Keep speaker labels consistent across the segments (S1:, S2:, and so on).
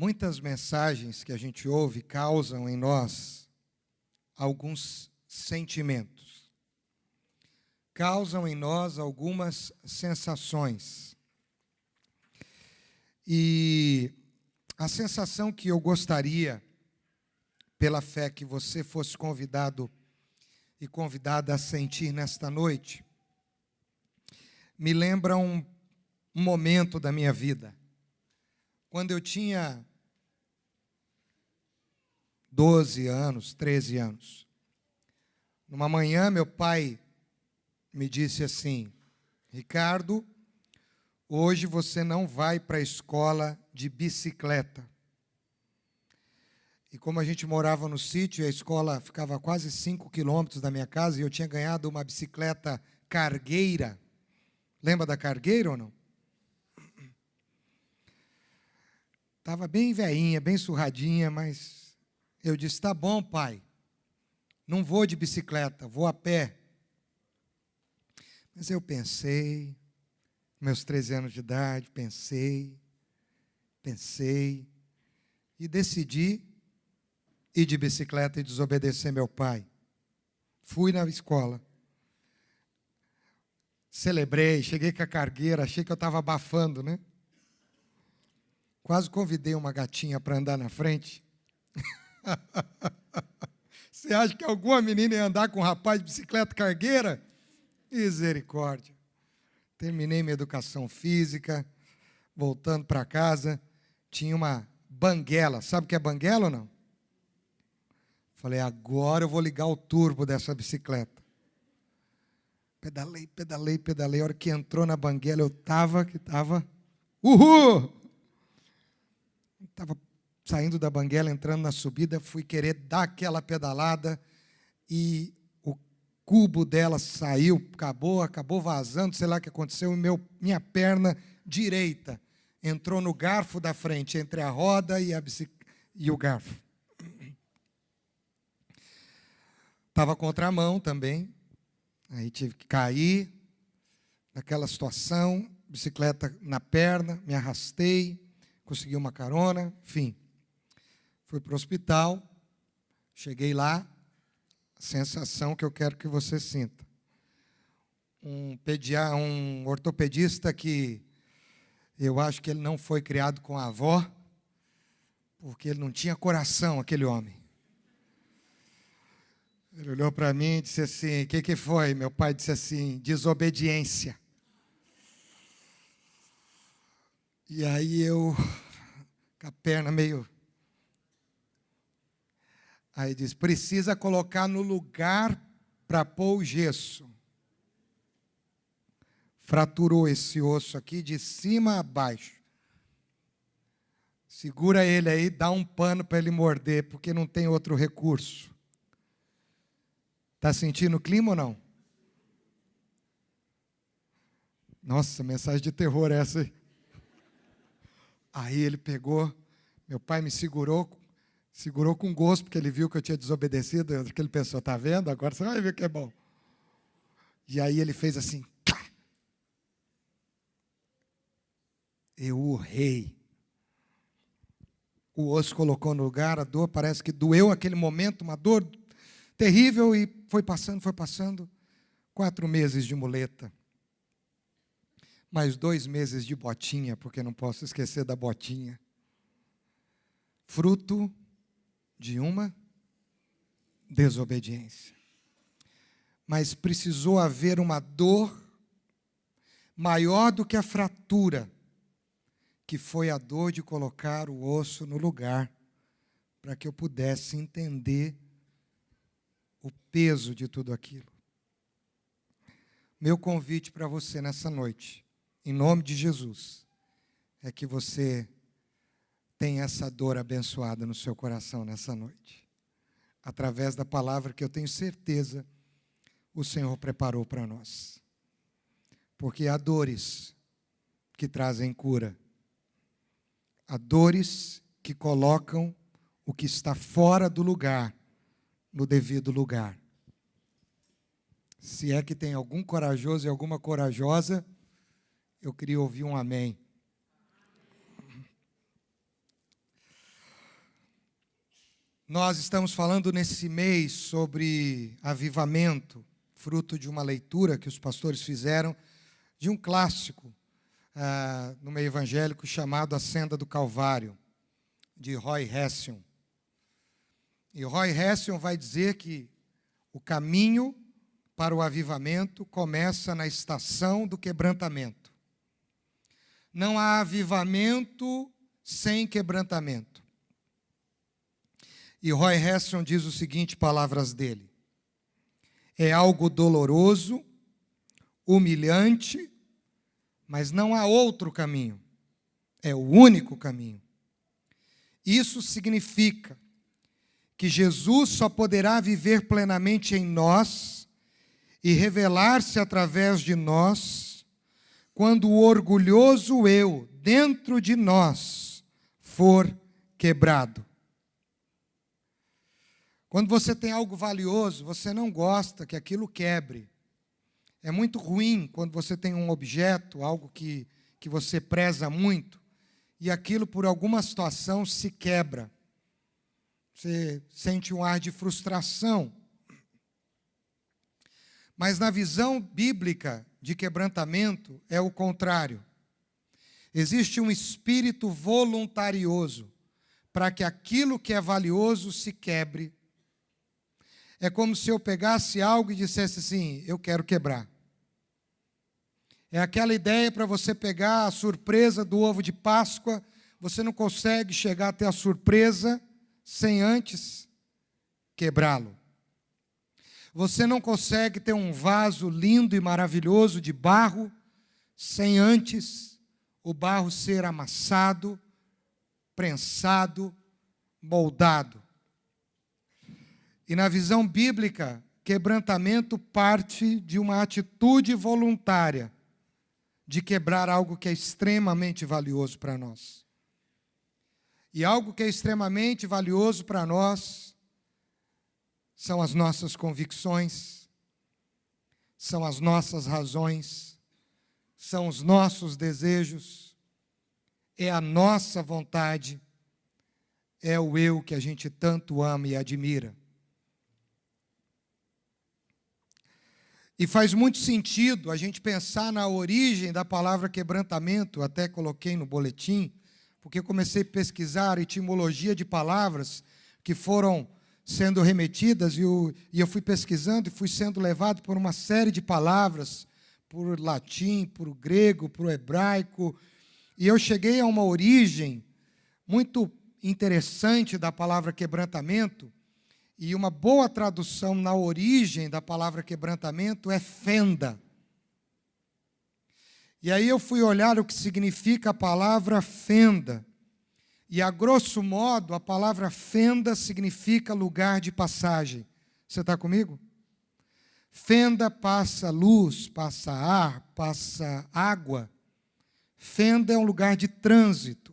S1: Muitas mensagens que a gente ouve causam em nós alguns sentimentos, causam em nós algumas sensações. E a sensação que eu gostaria, pela fé que você fosse convidado e convidada a sentir nesta noite, me lembra um momento da minha vida. Quando eu tinha 12 anos, 13 anos. Numa manhã, meu pai me disse assim: Ricardo, hoje você não vai para a escola de bicicleta. E como a gente morava no sítio, a escola ficava a quase 5 quilômetros da minha casa, e eu tinha ganhado uma bicicleta cargueira. Lembra da cargueira ou não? Estava bem velhinha, bem surradinha, mas eu disse: tá bom, pai, não vou de bicicleta, vou a pé. Mas eu pensei, meus 13 anos de idade, pensei, e decidi ir de bicicleta e desobedecer meu pai. Fui na escola, celebrei, cheguei com a cargueira, achei que eu estava abafando, né? Quase convidei uma gatinha para andar na frente. Você acha que alguma menina ia andar com um rapaz de bicicleta cargueira? Misericórdia. Terminei minha educação física, voltando para casa, tinha uma banguela. Sabe o que é banguela ou não? Falei, agora eu vou ligar o turbo dessa bicicleta. Pedalei. A hora que entrou na banguela, eu estava, uhul! Estava saindo da banguela, entrando na subida, fui querer dar aquela pedalada e o cubo dela saiu, acabou vazando, sei lá o que aconteceu, e minha perna direita entrou no garfo da frente, entre a roda e o garfo. Estava contramão também, aí tive que cair naquela situação, bicicleta na perna, me arrastei, consegui uma carona, enfim. Fui para o hospital, cheguei lá, a sensação que eu quero que você sinta. Um ortopedista que eu acho que ele não foi criado com a avó, porque ele não tinha coração, aquele homem. Ele olhou para mim e disse assim: o que foi? Meu pai disse assim: desobediência. E aí eu, com a perna meio... Aí diz, precisa colocar no lugar para pôr o gesso. Fraturou esse osso aqui de cima a baixo. Segura ele aí, dá um pano para ele morder, porque não tem outro recurso. Está sentindo o clima ou não? Nossa, mensagem de terror essa aí. Aí ele pegou, meu pai me segurou com gosto, porque ele viu que eu tinha desobedecido, que ele pensou, está vendo? Agora você vai ver que é bom. E aí ele fez assim, eu urrei. O osso colocou no lugar, a dor parece que doeu aquele momento, uma dor terrível, e foi passando. 4 meses de muleta. Mais 2 meses de botinha, porque não posso esquecer da botinha. Fruto de uma desobediência. Mas precisou haver uma dor maior do que a fratura, que foi a dor de colocar o osso no lugar, para que eu pudesse entender o peso de tudo aquilo. Meu convite para você nessa noite, em nome de Jesus, é que você tenha essa dor abençoada no seu coração nessa noite, através da palavra que eu tenho certeza o Senhor preparou para nós. Porque há dores que trazem cura, há dores que colocam o que está fora do lugar, no devido lugar. Se é que tem algum corajoso e alguma corajosa, eu queria ouvir um amém. Nós estamos falando nesse mês sobre avivamento, fruto de uma leitura que os pastores fizeram de um clássico no meio evangélico chamado A Senda do Calvário, de Roy Hession. E Roy Hession vai dizer que o caminho para o avivamento começa na estação do quebrantamento. Não há avivamento sem quebrantamento. E Roy Hession diz o seguinte, palavras dele: é algo doloroso, humilhante, mas não há outro caminho. É o único caminho. Isso significa que Jesus só poderá viver plenamente em nós e revelar-se através de nós quando o orgulhoso eu dentro de nós for quebrado. Quando você tem algo valioso, você não gosta que aquilo quebre. É muito ruim quando você tem um objeto, algo que você preza muito, e aquilo por alguma situação se quebra. Você sente um ar de frustração. Mas na visão bíblica de quebrantamento é o contrário. Existe um espírito voluntarioso para que aquilo que é valioso se quebre. É como se eu pegasse algo e dissesse assim, eu quero quebrar. É aquela ideia para você pegar a surpresa do ovo de Páscoa, você não consegue chegar até a surpresa sem antes quebrá-lo. Você não consegue ter um vaso lindo e maravilhoso de barro sem antes o barro ser amassado, prensado, moldado. E na visão bíblica, quebrantamento parte de uma atitude voluntária de quebrar algo que é extremamente valioso para nós. E algo que é extremamente valioso para nós são as nossas convicções, são as nossas razões, são os nossos desejos, é a nossa vontade, é o eu que a gente tanto ama e admira. E faz muito sentido a gente pensar na origem da palavra quebrantamento, até coloquei no boletim, porque eu comecei a pesquisar a etimologia de palavras que foram sendo remetidas, e eu fui pesquisando e fui sendo levado por uma série de palavras, por latim, por grego, por hebraico, e eu cheguei a uma origem muito interessante da palavra quebrantamento. E uma boa tradução na origem da palavra quebrantamento é fenda. E aí eu fui olhar o que significa a palavra fenda. E a grosso modo, a palavra fenda significa lugar de passagem. Você está comigo? Fenda passa luz, passa ar, passa água. Fenda é um lugar de trânsito.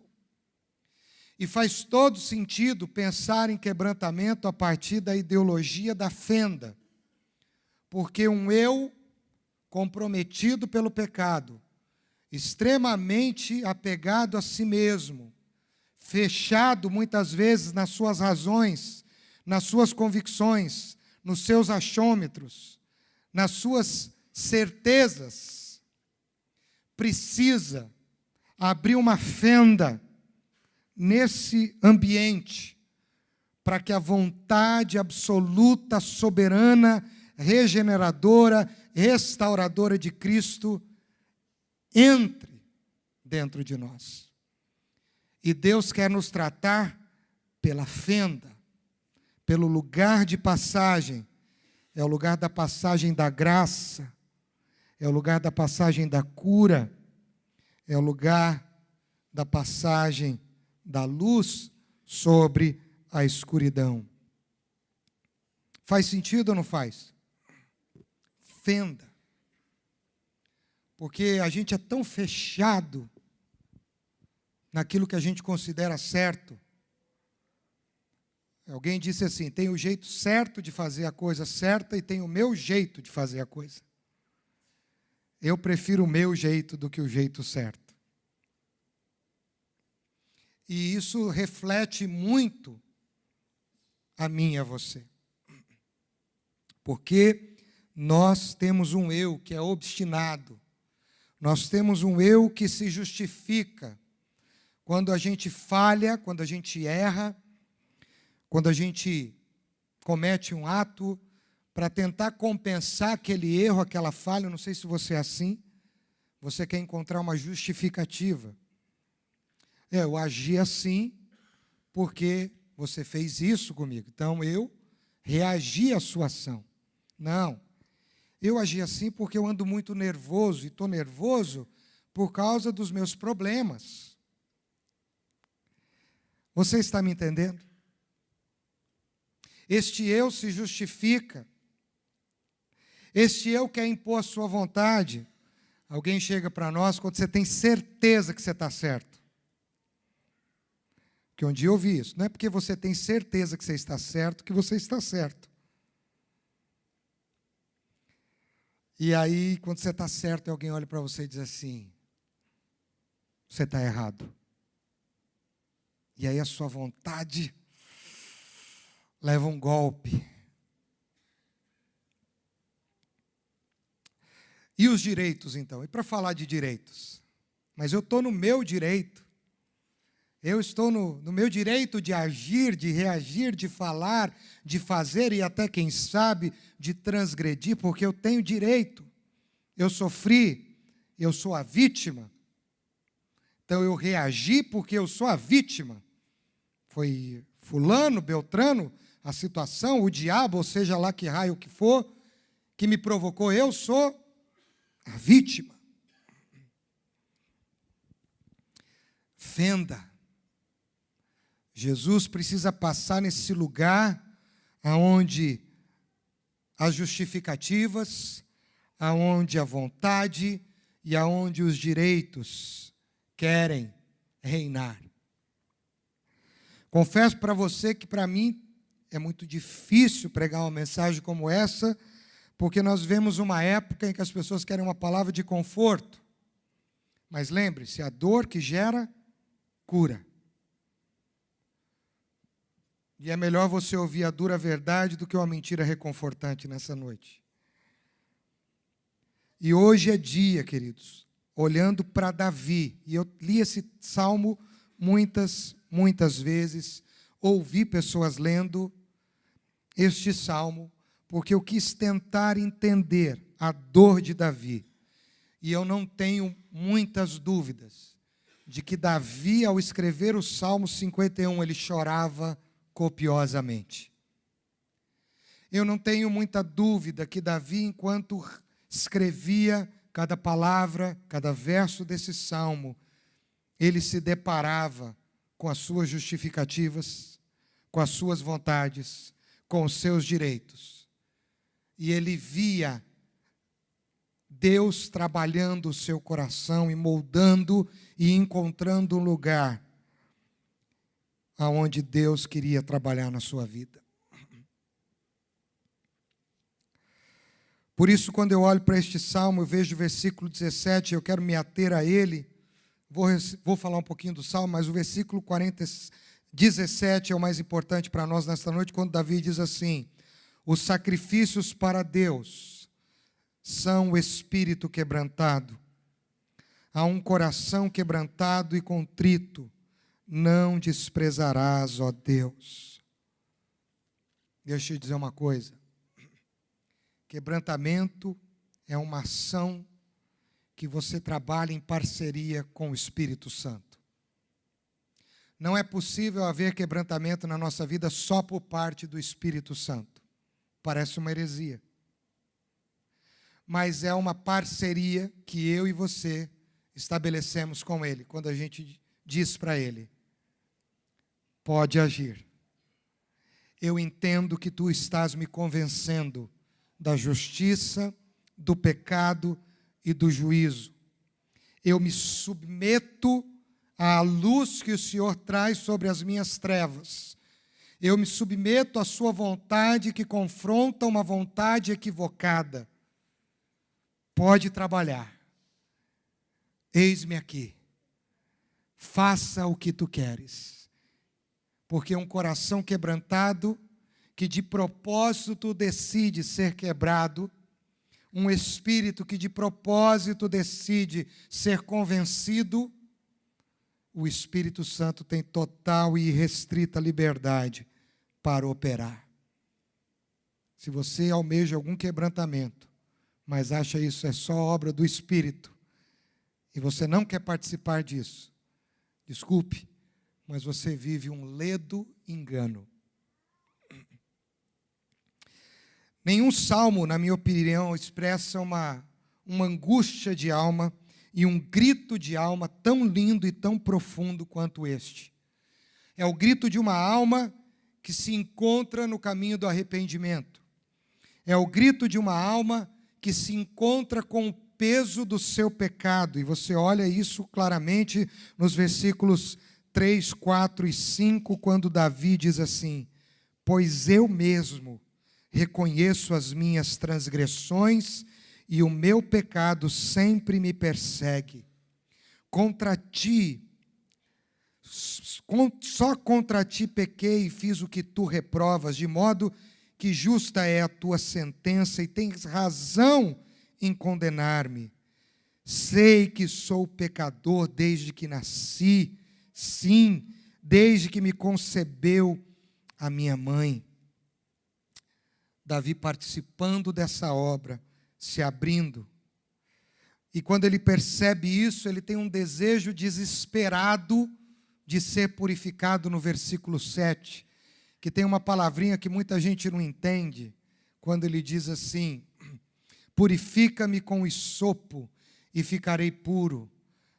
S1: E faz todo sentido pensar em quebrantamento a partir da ideologia da fenda. Porque um eu comprometido pelo pecado, extremamente apegado a si mesmo, fechado muitas vezes nas suas razões, nas suas convicções, nos seus achômetros, nas suas certezas, precisa abrir uma fenda nesse ambiente, para que a vontade absoluta, soberana, regeneradora, restauradora de Cristo entre dentro de nós. E Deus quer nos tratar pela fenda, pelo lugar de passagem. É o lugar da passagem da graça, é o lugar da passagem da cura, é o lugar da passagem da luz sobre a escuridão. Faz sentido ou não faz? Fenda. Porque a gente é tão fechado naquilo que a gente considera certo. Alguém disse assim, tem o jeito certo de fazer a coisa certa e tem o meu jeito de fazer a coisa. Eu prefiro o meu jeito do que o jeito certo. E isso reflete muito a mim e a você. Porque nós temos um eu que é obstinado. Nós temos um eu que se justifica. Quando a gente falha, quando a gente erra, quando a gente comete um ato para tentar compensar aquele erro, aquela falha, eu não sei se você é assim, você quer encontrar uma justificativa. Eu agi assim porque você fez isso comigo, então eu reagi à sua ação. Não, eu agi assim porque eu ando muito nervoso, e estou nervoso por causa dos meus problemas. Você está me entendendo? Este eu se justifica. Este eu quer impor a sua vontade. Alguém chega para nós quando você tem certeza que você está certo. Porque um dia eu ouvi isso. Não é porque você tem certeza que você está certo que você está certo. E aí, quando você está certo, alguém olha para você e diz assim: você está errado. E aí a sua vontade leva um golpe. E os direitos, então? E para falar de direitos? Mas eu estou no meu direito. Eu estou no meu direito de agir, de reagir, de falar, de fazer e até, quem sabe, de transgredir, porque eu tenho direito. Eu sofri, eu sou a vítima. Então eu reagi porque eu sou a vítima. Foi fulano, beltrano, a situação, o diabo, ou seja lá que raio que for, que me provocou, eu sou a vítima. Fenda. Jesus precisa passar nesse lugar aonde as justificativas, aonde a vontade e aonde os direitos querem reinar. Confesso para você que para mim é muito difícil pregar uma mensagem como essa, porque nós vemos uma época em que as pessoas querem uma palavra de conforto. Mas lembre-se, a dor que gera, cura. E é melhor você ouvir a dura verdade do que uma mentira reconfortante nessa noite. E hoje é dia, queridos, olhando para Davi, e eu li esse salmo muitas vezes, ouvi pessoas lendo este salmo, porque eu quis tentar entender a dor de Davi. E eu não tenho muitas dúvidas de que Davi, ao escrever o Salmo 51, ele chorava copiosamente. Eu não tenho muita dúvida que Davi, enquanto escrevia cada palavra, cada verso desse salmo, ele se deparava com as suas justificativas, com as suas vontades, com os seus direitos. E ele via Deus trabalhando o seu coração e moldando e encontrando um lugar aonde Deus queria trabalhar na sua vida. Por isso, quando eu olho para este salmo, eu vejo o versículo 17, eu quero me ater a ele. Vou falar um pouquinho do salmo, mas o versículo 17 é o mais importante para nós nesta noite, quando Davi diz assim: os sacrifícios para Deus são o espírito quebrantado. A um coração quebrantado e contrito não desprezarás, ó Deus. Deixa eu te dizer uma coisa. Quebrantamento é uma ação que você trabalha em parceria com o Espírito Santo. Não é possível haver quebrantamento na nossa vida só por parte do Espírito Santo. Parece uma heresia. Mas é uma parceria que eu e você estabelecemos com Ele, quando a gente diz para Ele: pode agir. Eu entendo que tu estás me convencendo da justiça, do pecado e do juízo. Eu me submeto à luz que o Senhor traz sobre as minhas trevas. Eu me submeto à sua vontade que confronta uma vontade equivocada. Pode trabalhar. Eis-me aqui. Faça o que tu queres. Porque um coração quebrantado que de propósito decide ser quebrado, um espírito que de propósito decide ser convencido, o Espírito Santo tem total e irrestrita liberdade para operar. Se você almeja algum quebrantamento, mas acha isso é só obra do Espírito, e você não quer participar disso, desculpe, mas você vive um ledo engano. Nenhum salmo, na minha opinião, expressa uma angústia de alma e um grito de alma tão lindo e tão profundo quanto este. É o grito de uma alma que se encontra no caminho do arrependimento. É o grito de uma alma que se encontra com o peso do seu pecado. E você olha isso claramente nos versículos 3, 4 e 5, quando Davi diz assim: pois eu mesmo reconheço as minhas transgressões e o meu pecado sempre me persegue. Contra ti, só contra ti pequei e fiz o que tu reprovas, de modo que justa é a tua sentença e tens razão em condenar-me. Sei que sou pecador desde que nasci, sim, desde que me concebeu a minha mãe. Davi participando dessa obra, se abrindo. E quando ele percebe isso, ele tem um desejo desesperado de ser purificado no versículo 7, que tem uma palavrinha que muita gente não entende, quando ele diz assim: purifica-me com hisopo e ficarei puro,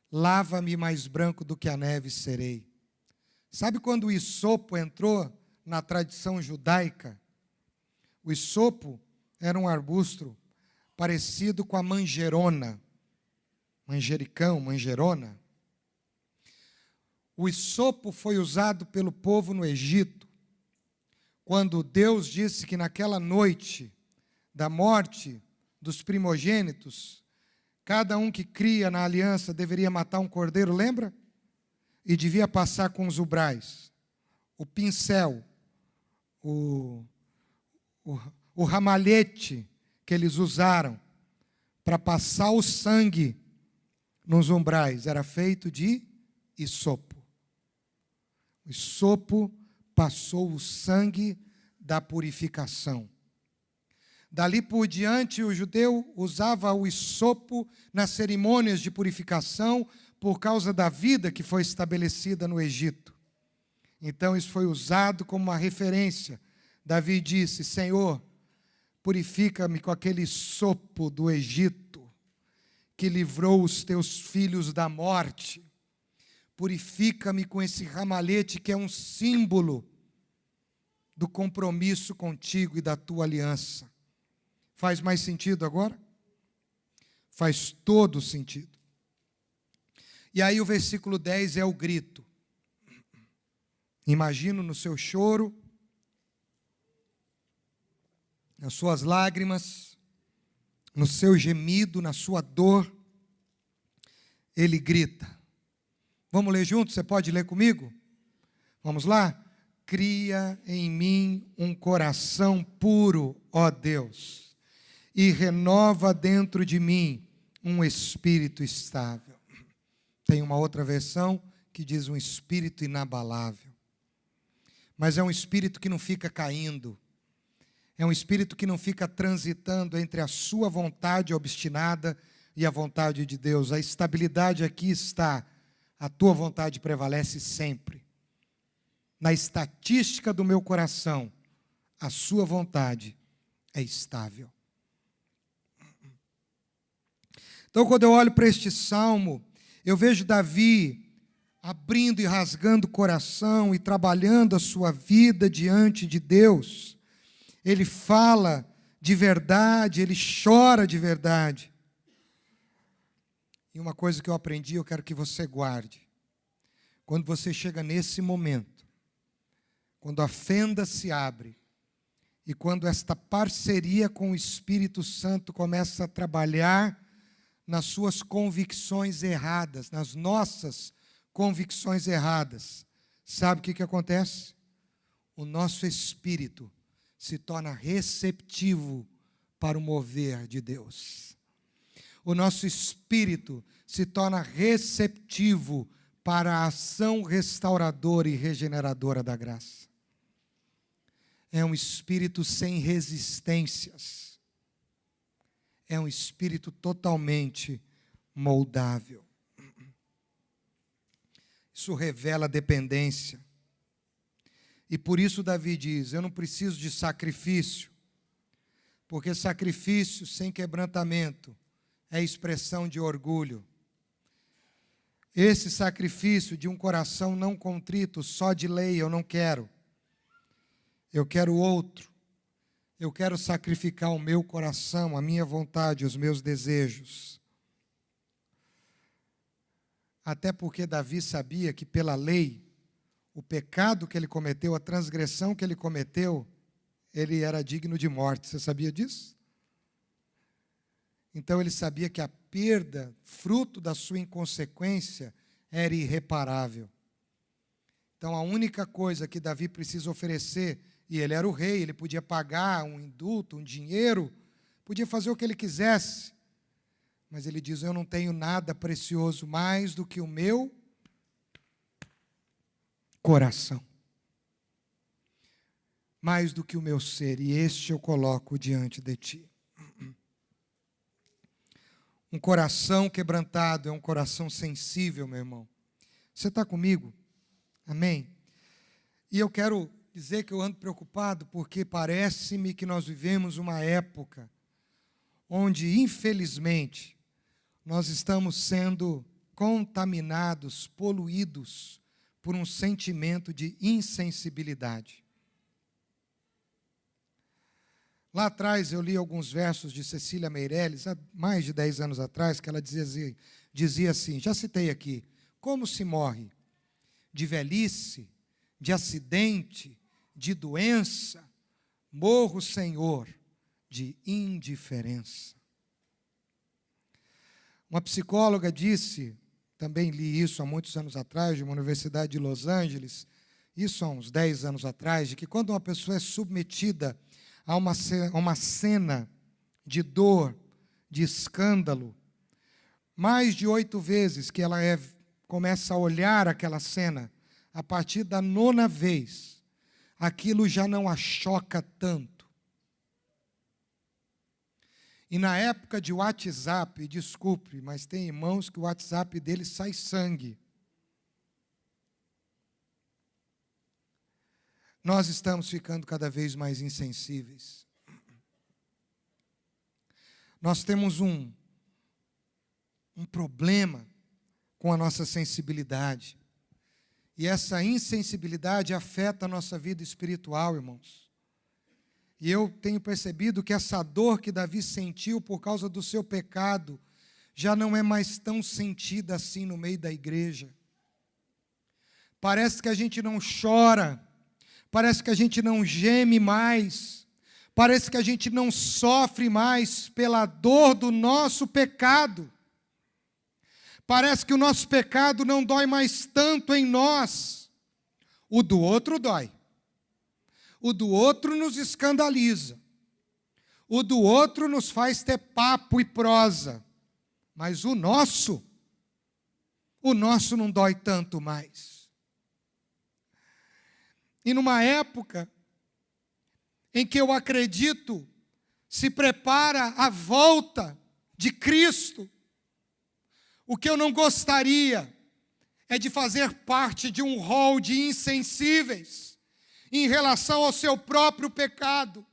S1: lava-me mais branco do que a neve serei. Sabe quando o hisopo entrou na tradição judaica? O hisopo era um arbusto parecido com a manjerona, manjericão, manjerona. O hisopo foi usado pelo povo no Egito, quando Deus disse que naquela noite da morte dos primogênitos, cada um que cria na aliança deveria matar um cordeiro, lembra? E devia passar com os ubrais, o pincel, o ramalhete que eles usaram para passar o sangue nos umbrais, era feito de hisopo. O hisopo passou o sangue da purificação. Dali por diante, o judeu usava o hisopo nas cerimônias de purificação por causa da vida que foi estabelecida no Egito. Então, isso foi usado como uma referência. Davi disse: Senhor, purifica-me com aquele hisopo do Egito, que livrou os teus filhos da morte. Purifica-me com esse ramalhete que é um símbolo do compromisso contigo e da tua aliança. Faz mais sentido agora? Faz todo sentido. E aí o versículo 10 é o grito. Imagino no seu choro, nas suas lágrimas, no seu gemido, na sua dor, ele grita. Vamos ler juntos? Você pode ler comigo? Vamos lá? Cria em mim um coração puro, ó Deus, e renova dentro de mim um espírito estável. Tem uma outra versão que diz um espírito inabalável. Mas é um espírito que não fica caindo. É um espírito que não fica transitando entre a sua vontade obstinada e a vontade de Deus. A estabilidade aqui está. A tua vontade prevalece sempre. Na estatística do meu coração, a sua vontade é estável. Então, quando eu olho para este salmo, eu vejo Davi abrindo e rasgando o coração e trabalhando a sua vida diante de Deus. Ele fala de verdade, ele chora de verdade. E uma coisa que eu aprendi, eu quero que você guarde. Quando você chega nesse momento, quando a fenda se abre, e quando esta parceria com o Espírito Santo começa a trabalhar nas suas convicções erradas, nas nossas convicções erradas, sabe o que acontece? O nosso espírito se torna receptivo para o mover de Deus. O nosso espírito se torna receptivo para a ação restauradora e regeneradora da graça. É um espírito sem resistências. É um espírito totalmente moldável. Isso revela dependência. E por isso Davi diz, eu não preciso de sacrifício, porque sacrifício sem quebrantamento é expressão de orgulho. Esse sacrifício de um coração não contrito, só de lei, eu não quero. Eu quero outro. Eu quero sacrificar o meu coração, a minha vontade, os meus desejos. Até porque Davi sabia que pela lei, o pecado que ele cometeu, a transgressão que ele cometeu, ele era digno de morte. Você sabia disso? Então ele sabia que a perda, fruto da sua inconsequência, era irreparável. Então a única coisa que Davi precisa oferecer, e ele era o rei, ele podia pagar um indulto, um dinheiro, podia fazer o que ele quisesse, mas ele diz, eu não tenho nada precioso mais do que o meu coração, mais do que o meu ser, e este eu coloco diante de ti. Um coração quebrantado é um coração sensível, meu irmão. Você está comigo? Amém? E eu quero dizer que eu ando preocupado porque parece-me que nós vivemos uma época onde, infelizmente, nós estamos sendo contaminados, poluídos por um sentimento de insensibilidade. Lá atrás eu li alguns versos de Cecília Meirelles, há mais de 10 anos atrás, que ela dizia assim, já citei aqui, como se morre? De velhice, de acidente, de doença, morro, Senhor, de indiferença. Uma psicóloga disse, também li isso há muitos anos atrás, de uma universidade de Los Angeles, isso há uns 10 anos atrás, de que quando uma pessoa é submetida a uma cena de dor, de escândalo, mais de 8 vezes que ela começa a olhar aquela cena, a partir da 9ª vez, aquilo já não a choca tanto. E na época de WhatsApp, desculpe, mas tem irmãos que o WhatsApp deles sai sangue. Nós estamos ficando cada vez mais insensíveis. Nós temos um problema com a nossa sensibilidade. E essa insensibilidade afeta a nossa vida espiritual, irmãos. E eu tenho percebido que essa dor que Davi sentiu por causa do seu pecado já não é mais tão sentida assim no meio da igreja. Parece que a gente não chora, parece que a gente não geme mais, parece que a gente não sofre mais pela dor do nosso pecado. Parece que o nosso pecado não dói mais tanto em nós. O do outro dói. O do outro nos escandaliza. O do outro nos faz ter papo e prosa. Mas o nosso não dói tanto mais. E numa época em que eu acredito se prepara a volta de Cristo, o que eu não gostaria é de fazer parte de um rol de insensíveis em relação ao seu próprio pecado.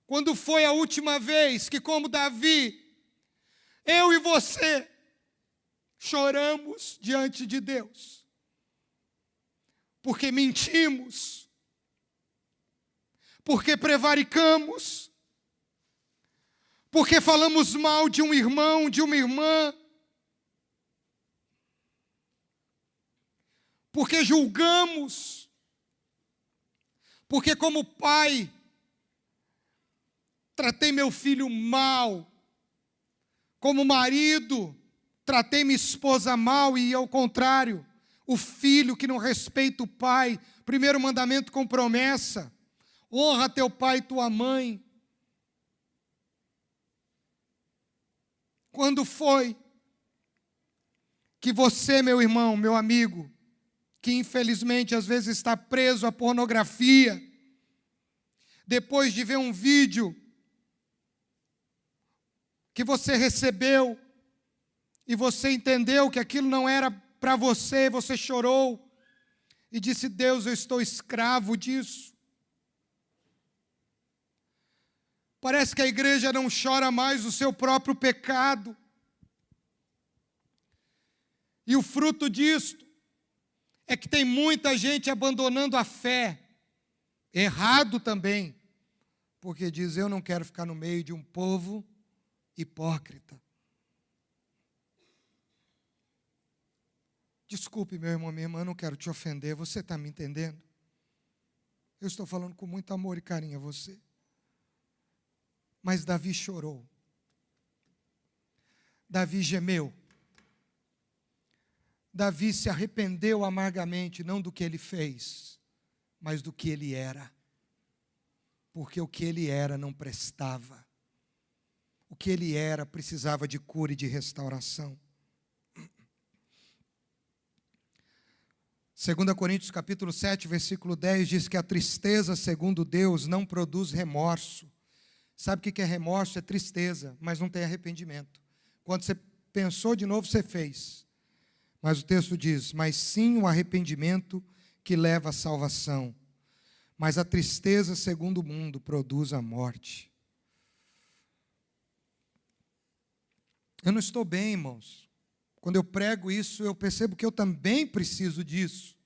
S1: Quando foi a última vez que, como Davi, eu e você choramos diante de Deus? Porque mentimos, porque prevaricamos, porque falamos mal de um irmão, de uma irmã, porque julgamos, porque como pai, tratei meu filho mal, como marido, tratei minha esposa mal e ao contrário, O filho que não respeita o pai. Primeiro mandamento com promessa. Honra teu pai e tua mãe. Quando foi que você, meu irmão, meu amigo, que infelizmente às vezes está preso à pornografia, depois de ver um vídeo que você recebeu e você entendeu que aquilo não era para você, você chorou e disse: Deus, eu estou escravo disso. Parece que a igreja não chora mais o seu próprio pecado. E o fruto disto é que tem muita gente abandonando a fé. Errado também, porque diz: eu não quero ficar no meio de um povo hipócrita. Desculpe, meu irmão, minha irmã, eu não quero te ofender, você está me entendendo? Eu estou falando com muito amor e carinho a você. Mas Davi chorou. Davi gemeu. Davi se arrependeu amargamente, não do que ele fez, mas do que ele era. Porque o que ele era não prestava. O que ele era precisava de cura e de restauração. 2 Coríntios capítulo 7, versículo 10, diz que a tristeza, segundo Deus, não produz remorso. Sabe o que é remorso? É tristeza, mas não tem arrependimento. Quando você pensou de novo, você fez. Mas o texto diz: mas sim um arrependimento que leva à salvação. Mas a tristeza, segundo o mundo, produz a morte. Eu não estou bem, irmãos. Quando eu prego isso, eu percebo que eu também preciso disso.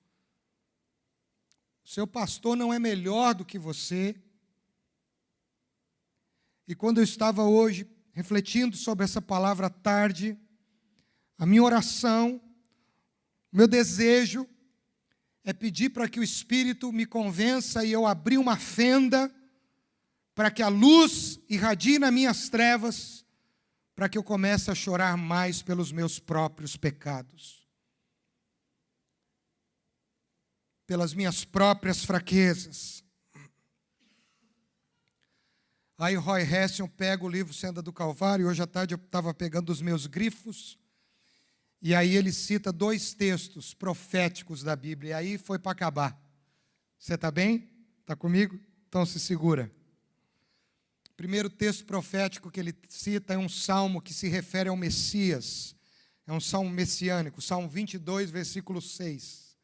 S1: O seu pastor não é melhor do que você. E quando eu estava hoje refletindo sobre essa palavra à tarde, a minha oração, o meu desejo é pedir para que o Espírito me convença e eu abrir uma fenda para que a luz irradie nas minhas trevas, para que eu comece a chorar mais pelos meus próprios pecados, pelas minhas próprias fraquezas. Aí Roy Hession pega o livro Senda do Calvário, e hoje à tarde eu estava pegando os meus grifos, e aí ele cita 2 textos proféticos da Bíblia, e aí foi para acabar. Você está bem? Está comigo? Então se segura. O primeiro texto profético que ele cita é um salmo que se refere ao Messias. É um salmo messiânico, Salmo 22, versículo 6.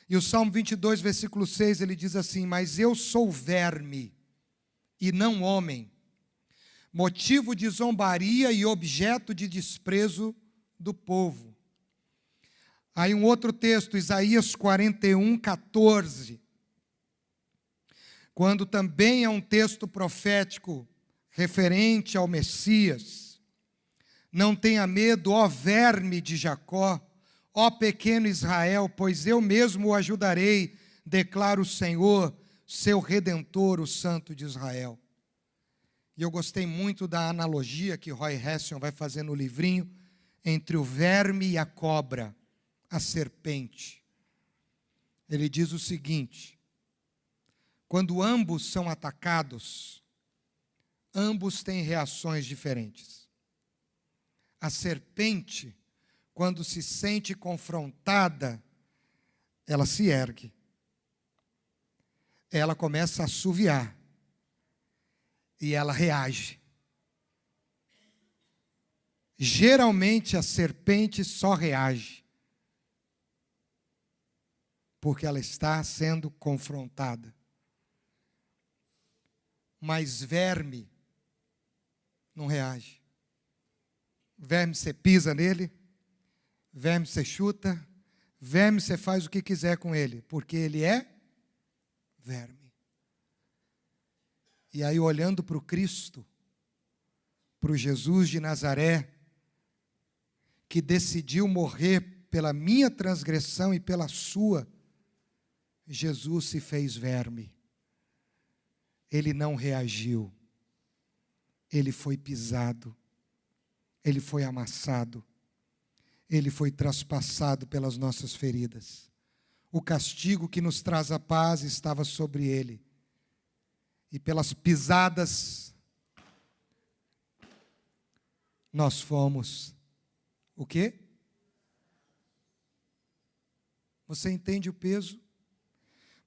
S1: E o Salmo 22, versículo 6, ele diz assim: mas eu sou verme e não homem, motivo de zombaria e objeto de desprezo do povo. Aí um outro texto, Isaías 41, 14. Quando também é um texto profético referente ao Messias. Não tenha medo, ó verme de Jacó, ó pequeno Israel, pois eu mesmo o ajudarei, declara o Senhor, seu Redentor, o Santo de Israel. E eu gostei muito da analogia que Roy Hession vai fazer no livrinho, entre o verme e a cobra, a serpente. Ele diz o seguinte: quando ambos são atacados, ambos têm reações diferentes. A serpente, quando se sente confrontada, ela se ergue. Ela começa a assoviar. E ela reage. Geralmente a serpente só reage porque ela está sendo confrontada. Mas verme não reage. Verme você pisa nele, verme você chuta, verme você faz o que quiser com ele, porque ele é verme. E aí, olhando para o Cristo, para o Jesus de Nazaré, que decidiu morrer pela minha transgressão e pela sua, Jesus se fez verme. Ele não reagiu. Ele foi pisado. Ele foi amassado. Ele foi traspassado pelas nossas feridas. O castigo que nos traz a paz estava sobre ele. E pelas pisadas, nós fomos o quê? Você entende o peso?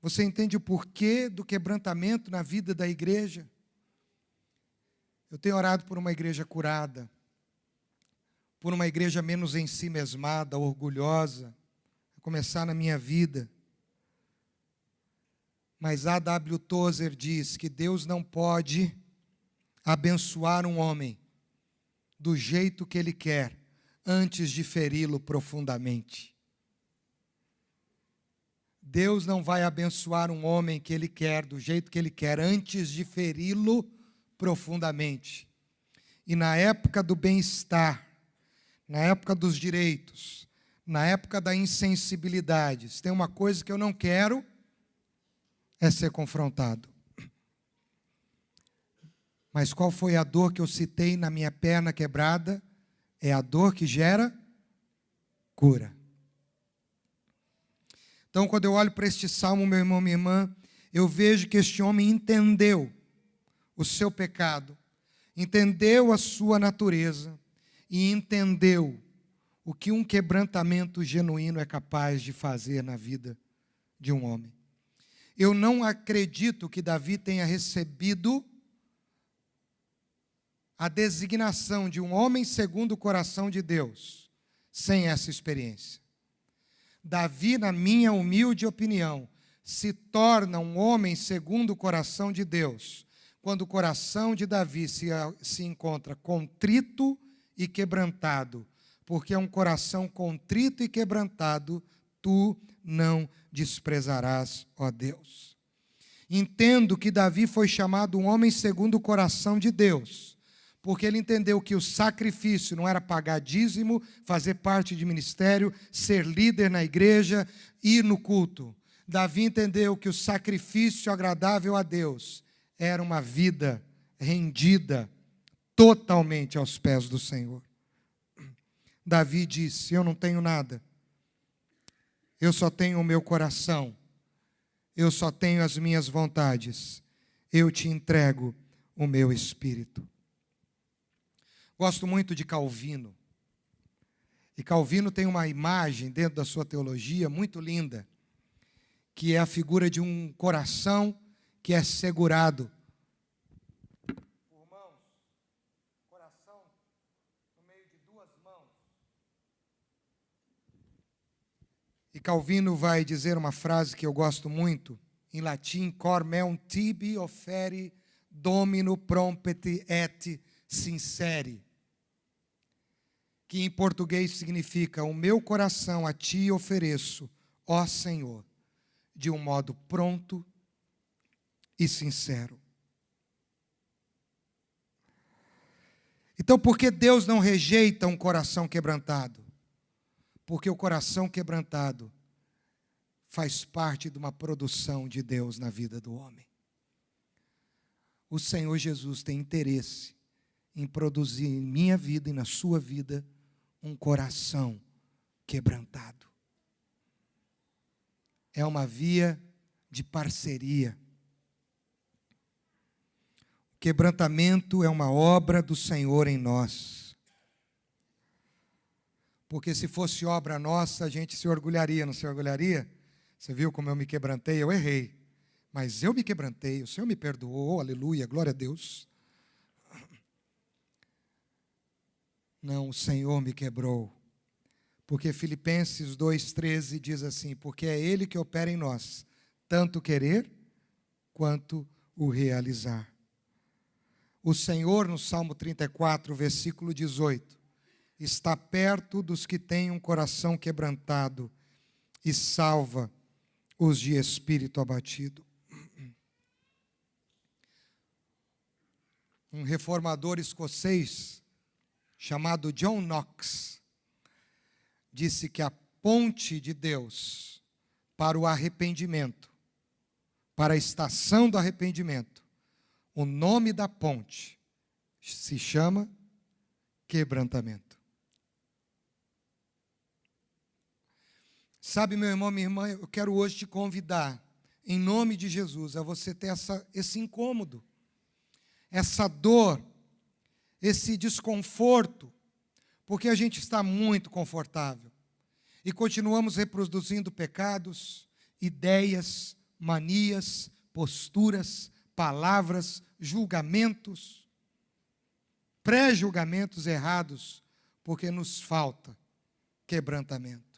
S1: Você entende o porquê do quebrantamento na vida da igreja? Eu tenho orado por uma igreja curada, por uma igreja menos em si mesmada, orgulhosa, a começar na minha vida. Mas A.W. Tozer diz que Deus não pode abençoar um homem do jeito que Ele quer, antes de feri-lo profundamente. Deus não vai abençoar um homem que Ele quer, do jeito que Ele quer, antes de feri-lo profundamente. E na época do bem-estar, na época dos direitos, na época da insensibilidade, se tem uma coisa que eu não quero, é ser confrontado. Mas qual foi a dor que eu citei na minha perna quebrada? É a dor que gera cura. Então, quando eu olho para este salmo, meu irmão, minha irmã, eu vejo que este homem entendeu o seu pecado, entendeu a sua natureza e entendeu o que um quebrantamento genuíno é capaz de fazer na vida de um homem. Eu não acredito que Davi tenha recebido a designação de um homem segundo o coração de Deus sem essa experiência. Davi, na minha humilde opinião, se torna um homem segundo o coração de Deus quando o coração de Davi se encontra contrito e quebrantado, porque é um coração contrito e quebrantado, tu não desprezarás, ó Deus. Entendo que Davi foi chamado um homem segundo o coração de Deus, porque ele entendeu que o sacrifício não era pagar dízimo, fazer parte de ministério, ser líder na igreja, ir no culto. Davi entendeu que o sacrifício agradável a Deus era uma vida rendida totalmente aos pés do Senhor. Davi disse: eu não tenho nada, eu só tenho o meu coração, eu só tenho as minhas vontades, eu te entrego o meu espírito. Gosto muito de Calvino. E Calvino tem uma imagem dentro da sua teologia muito linda, que é a figura de um coração que é segurado por mãos, coração no meio de duas mãos. E Calvino vai dizer uma frase que eu gosto muito, em latim: cor meum tibi offeri domino prompete et sincere, que em português significa: o meu coração a ti ofereço, ó Senhor, de um modo pronto e sincero. Então, por que Deus não rejeita um coração quebrantado? Porque o coração quebrantado faz parte de uma produção de Deus na vida do homem. O Senhor Jesus tem interesse em produzir em minha vida e na sua vida um coração quebrantado. É uma via de parceria. O quebrantamento é uma obra do Senhor em nós. Porque se fosse obra nossa, a gente se orgulharia, não se orgulharia? Você viu como eu me quebrantei? Eu errei. Mas eu me quebrantei, o Senhor me perdoou, aleluia, glória a Deus. Não, o Senhor me quebrou. Porque Filipenses 2,13 diz assim: porque é Ele que opera em nós, tanto querer quanto o realizar. O Senhor, no Salmo 34, versículo 18, está perto dos que têm um coração quebrantado e salva os de espírito abatido. Um reformador escocês chamado John Knox disse que a ponte de Deus para o arrependimento, para a estação do arrependimento, o nome da ponte se chama quebrantamento. Sabe, meu irmão, minha irmã, eu quero hoje te convidar, em nome de Jesus, a você ter esse incômodo, essa dor, esse desconforto, porque a gente está muito confortável e continuamos reproduzindo pecados, ideias, manias, posturas, palavras, julgamentos, pré-julgamentos errados, porque nos falta quebrantamento.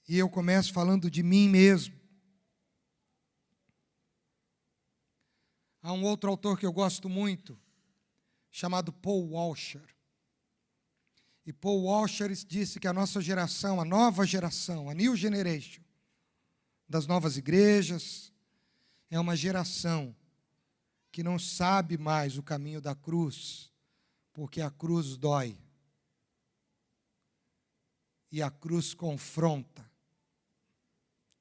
S1: E eu começo falando de mim mesmo. Há um outro autor que eu gosto muito, chamado Paul Washer. E Paul Washer disse que a nossa geração, a nova geração, a New Generation, das novas igrejas, é uma geração que não sabe mais o caminho da cruz, porque a cruz dói. E a cruz confronta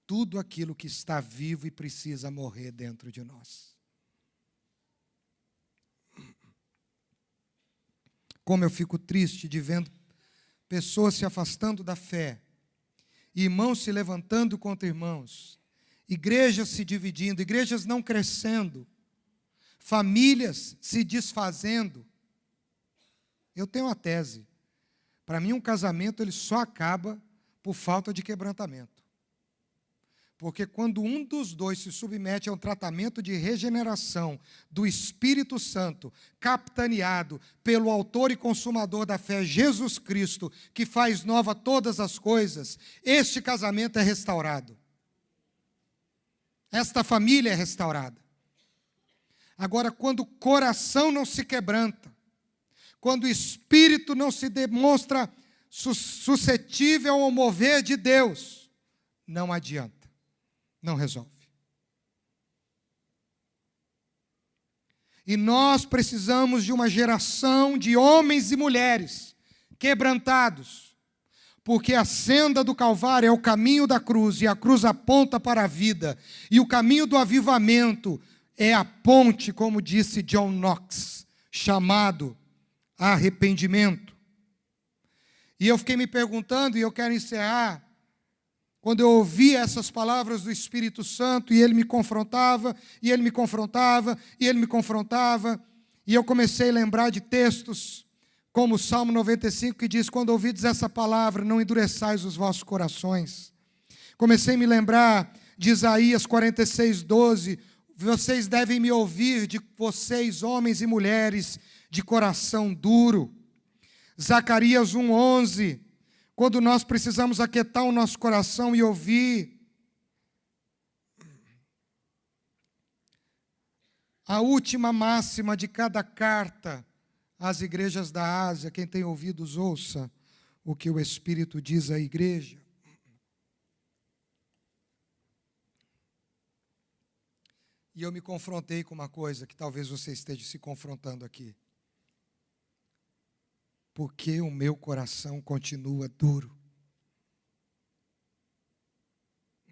S1: tudo aquilo que está vivo e precisa morrer dentro de nós. Como eu fico triste de vendo pessoas se afastando da fé, irmãos se levantando contra irmãos, igrejas se dividindo, igrejas não crescendo, famílias se desfazendo. Eu tenho uma tese. Para mim, um casamento ele só acaba por falta de quebrantamento. Porque quando um dos dois se submete a um tratamento de regeneração do Espírito Santo, capitaneado pelo autor e consumador da fé, Jesus Cristo, que faz nova todas as coisas, este casamento é restaurado. Esta família é restaurada. Agora, quando o coração não se quebranta, quando o Espírito não se demonstra suscetível ao mover de Deus, não adianta. Não resolve. E nós precisamos de uma geração de homens e mulheres quebrantados, porque a senda do Calvário é o caminho da cruz, e a cruz aponta para a vida, e o caminho do avivamento é a ponte, como disse John Knox, chamado arrependimento. E eu fiquei me perguntando, e eu quero encerrar, quando eu ouvia essas palavras do Espírito Santo, e ele me confrontava, e ele me confrontava, e ele me confrontava, e eu comecei a lembrar de textos, como o Salmo 95, que diz, quando ouvides essa palavra, não endureçais os vossos corações. Comecei a me lembrar de Isaías 46, 12, vocês devem me ouvir, de vocês, homens e mulheres, de coração duro. Zacarias 1, 11, quando nós precisamos aquietar o nosso coração e ouvir. A última máxima de cada carta às igrejas da Ásia, quem tem ouvidos, ouça o que o Espírito diz à igreja. E eu me confrontei com uma coisa que talvez você esteja se confrontando aqui. Porque o meu coração continua duro.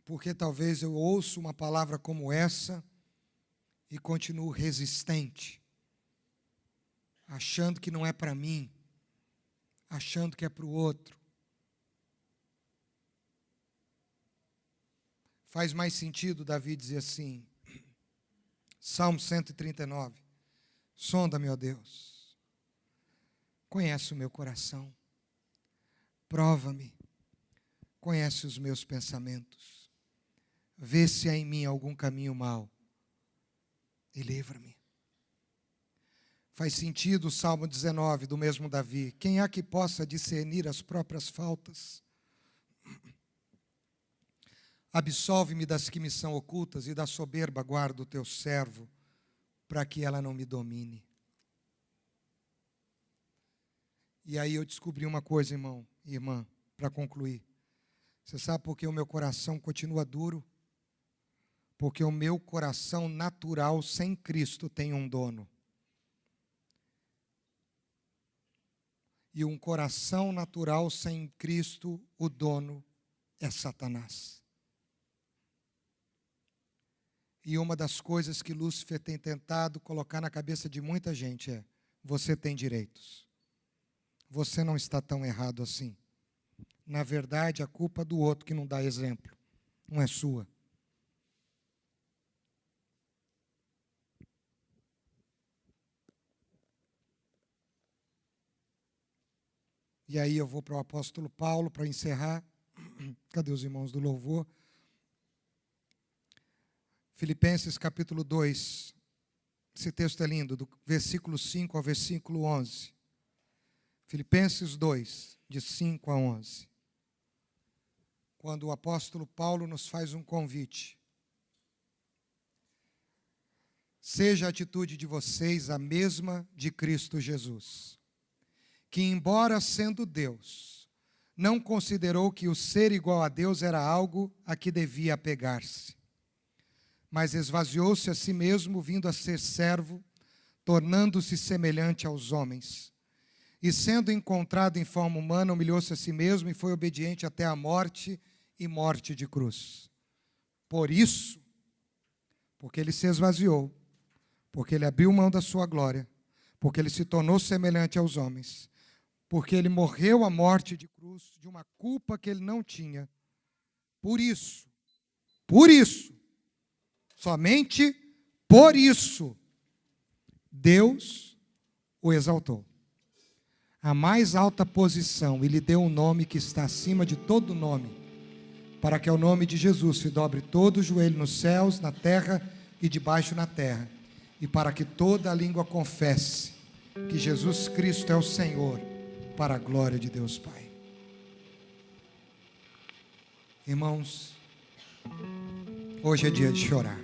S1: Porque talvez eu ouço uma palavra como essa e continuo resistente, achando que não é para mim, achando que é para o outro. Faz mais sentido Davi dizer assim, Salmo 139, sonda-me, ó Deus, conhece o meu coração, prova-me, conhece os meus pensamentos, vê se há em mim algum caminho mau e livra-me. Faz sentido o Salmo 19 do mesmo Davi, quem há que possa discernir as próprias faltas? Absolve-me das que me são ocultas e da soberba guarda o teu servo, para que ela não me domine. E aí eu descobri uma coisa, irmão e irmã, para concluir. Você sabe por que o meu coração continua duro? Porque o meu coração natural sem Cristo tem um dono. E um coração natural sem Cristo, o dono é Satanás. E uma das coisas que Lúcifer tem tentado colocar na cabeça de muita gente é, você tem direitos. Você não está tão errado assim. na verdade, a culpa do outro que não dá exemplo, não é sua. E aí eu vou para o apóstolo Paulo para encerrar. Cadê os irmãos do louvor? Filipenses capítulo 2. Esse texto é lindo, do versículo 5 ao versículo 11. Filipenses 2, de 5 a 11. Quando o apóstolo Paulo nos faz um convite. Seja a atitude de vocês a mesma de Cristo Jesus, que, embora sendo Deus, não considerou que o ser igual a Deus era algo a que devia apegar-se, mas esvaziou-se a si mesmo, vindo a ser servo, tornando-se semelhante aos homens. E sendo encontrado em forma humana, humilhou-se a si mesmo e foi obediente até a morte e morte de cruz. Por isso, porque ele se esvaziou, porque ele abriu mão da sua glória, porque ele se tornou semelhante aos homens, porque ele morreu a morte de cruz, de uma culpa que ele não tinha. Por isso, somente por isso, Deus o exaltou à mais alta posição e lhe deu um nome que está acima de todo nome, para que ao nome de Jesus se dobre todo o joelho nos céus, na terra e debaixo na terra, e para que toda a língua confesse que Jesus Cristo é o Senhor, para a glória de Deus Pai. Irmãos, hoje é dia de chorar.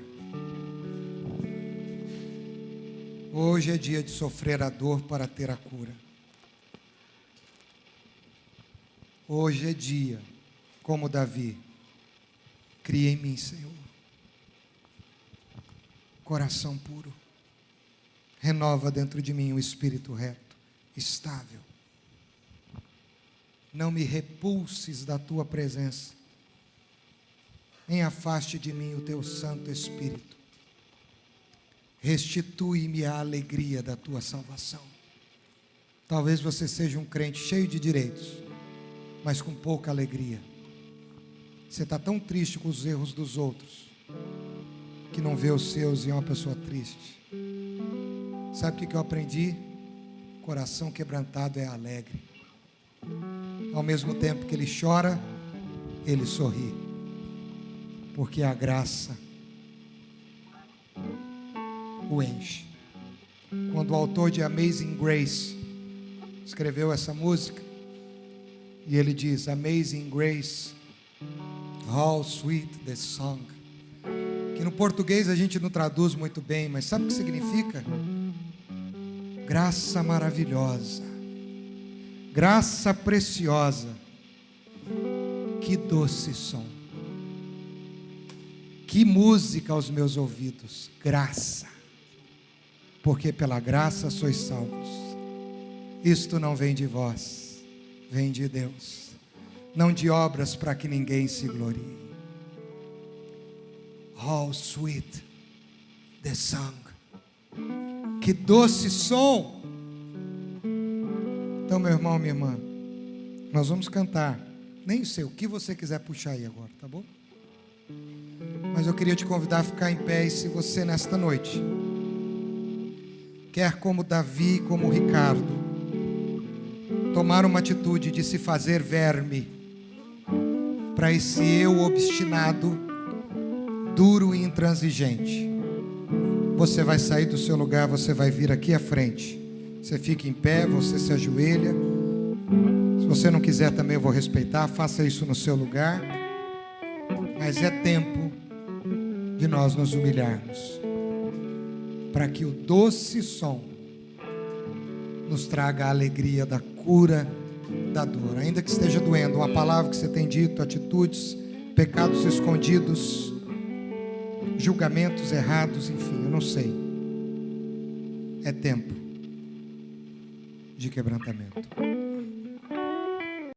S1: Hoje é dia de sofrer a dor para ter a cura. Hoje é dia, como Davi, cria em mim, Senhor, coração puro. Renova dentro de mim um espírito reto, estável. Não me repulses da tua presença, nem afaste de mim o teu Santo Espírito. Restitui-me a alegria da tua salvação. Talvez você seja um crente cheio de direitos, mas com pouca alegria. Você está tão triste com os erros dos outros, que não vê os seus e é uma pessoa triste. Sabe o que eu aprendi? Coração quebrantado é alegre. Ao mesmo tempo que ele chora, ele sorri, porque a graça o enche. Quando o autor de Amazing Grace escreveu essa música, e ele diz: Amazing Grace, how sweet the song, que no português a gente não traduz muito bem, mas sabe o que significa? Graça maravilhosa, graça preciosa, que doce som, que música aos meus ouvidos, graça, porque pela graça sois salvos. Isto não vem de vós, vem de Deus, não de obras para que ninguém se glorie. How sweet the song, que doce som. Então, meu irmão, minha irmã, nós vamos cantar, nem sei o que você quiser puxar aí agora, tá bom? Mas eu queria te convidar a ficar em pé, e se você nesta noite quer, como Davi, como Ricardo, tomar uma atitude de se fazer verme para esse eu obstinado, duro e intransigente, você vai sair do seu lugar, você vai vir aqui à frente. Você fica em pé, você se ajoelha. Se você não quiser também, eu vou respeitar. Faça isso no seu lugar. Mas é tempo de nós nos humilharmos, para que o doce som nos traga a alegria da cura da dor. Ainda que esteja doendo, uma palavra que você tem dito, atitudes, pecados escondidos, julgamentos errados, enfim, eu não sei. É tempo de quebrantamento.